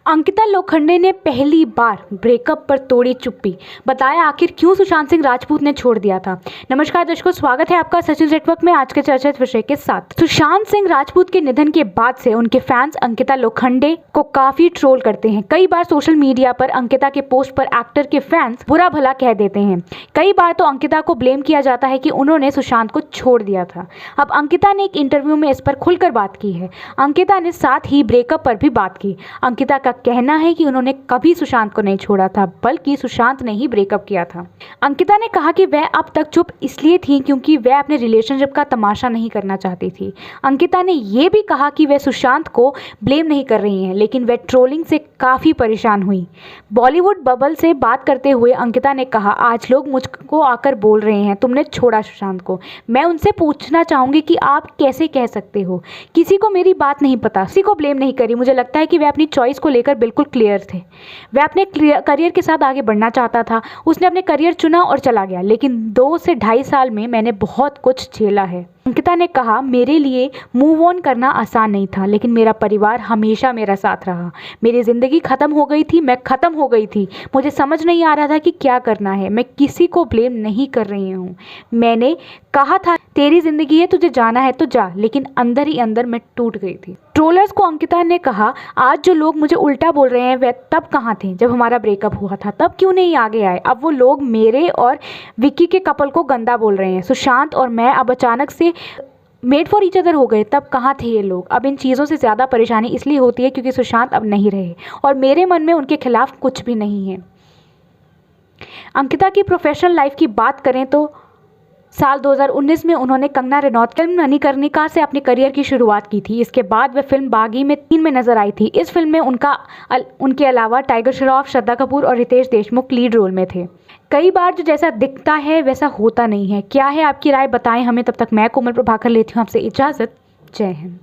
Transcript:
अंकिता लोखंडे ने पहली बार ब्रेकअप पर तोड़ी चुप्पी, बताया आखिर क्यों सुशांत सिंह राजपूत ने छोड़ दिया था। नमस्कार दर्शकों, स्वागत है आपका सचिन नेटवर्क में आज के चर्चित विषय के साथ। सुशांत सिंह राजपूत के निधन के बाद से उनके फैंस अंकिता लोखंडे को काफी ट्रोल करते हैं। कई बार सोशल मीडिया पर अंकिता के पोस्ट पर एक्टर के फैंस बुरा भला कह देते हैं। कई बार तो अंकिता को ब्लेम किया जाता है कि उन्होंने सुशांत को छोड़ दिया था। अब अंकिता ने एक इंटरव्यू में इस पर खुलकर बात की है। अंकिता ने साथ ही ब्रेकअप पर भी बात की। अंकिता का कहना है कि उन्होंने कभी सुशांत को नहीं छोड़ा था, बल्कि सुशांत ने ही ब्रेकअप किया था। अंकिता ने कहा कि वह अब तक चुप इसलिए थी क्योंकि वह अपने रिलेशनशिप का तमाशा नहीं करना चाहती थी। अंकिता ने यह भी कहा कि वह सुशांत को ब्लेम नहीं कर रही हैं, लेकिन वह ट्रोलिंग से काफ़ी परेशान हुई। बॉलीवुड बबल से बात करते हुए अंकिता ने कहा, आज लोग मुझको आकर बोल रहे हैं तुमने छोड़ा सुशांत को। मैं उनसे पूछना चाहूँगी कि आप कैसे कह सकते हो। किसी को मेरी बात नहीं पता, किसी को ब्लेम नहीं करी। मुझे लगता है कि वह अपनी चॉइस को लेकर बिल्कुल क्लियर थे। वह अपने करियर के साथ आगे बढ़ना चाहता था। उसने अपने करियर चुना और चला गया, लेकिन 2 से ढाई साल में मैंने बहुत कुछ झेला है। अंकिता ने कहा, मेरे लिए मूव ऑन करना आसान नहीं था, लेकिन मेरा परिवार हमेशा मेरा साथ रहा। मेरी ज़िंदगी ख़त्म हो गई थी, मैं ख़त्म हो गई थी। मुझे समझ नहीं आ रहा था कि क्या करना है। मैं किसी को ब्लेम नहीं कर रही हूँ। मैंने कहा था तेरी ज़िंदगी है, तुझे जाना है तो जा, लेकिन अंदर ही अंदर मैं टूट गई थी। ट्रोलर्स को अंकिता ने कहा, आज जो लोग मुझे उल्टा बोल रहे हैं वे तब कहाँ थे जब हमारा ब्रेकअप हुआ था, तब क्यों नहीं आगे आए। अब वो लोग मेरे और विक्की के कपल को गंदा बोल रहे हैं। सुशांत और मैं अब अचानक से मेड फॉर ईच अदर हो गए, तब कहाँ थे ये लोग। अब इन चीज़ों से ज़्यादा परेशानी इसलिए होती है क्योंकि सुशांत अब नहीं रहे और मेरे मन में उनके खिलाफ कुछ भी नहीं है। अंकिता की प्रोफेशनल लाइफ की बात करें तो साल 2019 में उन्होंने कंगना रनौत फिल्म मणिकर्णिका से अपने करियर की शुरुआत की थी। इसके बाद वह फिल्म बागी में 3 में नजर आई थी। इस फिल्म में उनके अलावा टाइगर श्रॉफ, श्रद्धा कपूर और रितेश देशमुख लीड रोल में थे। कई बार जो जैसा दिखता है वैसा होता नहीं है। क्या है आपकी राय, बताएं हमें। तब तक मैं कोमल प्रभाकर लेती हूँ आपसे इजाज़त। जय हिंद।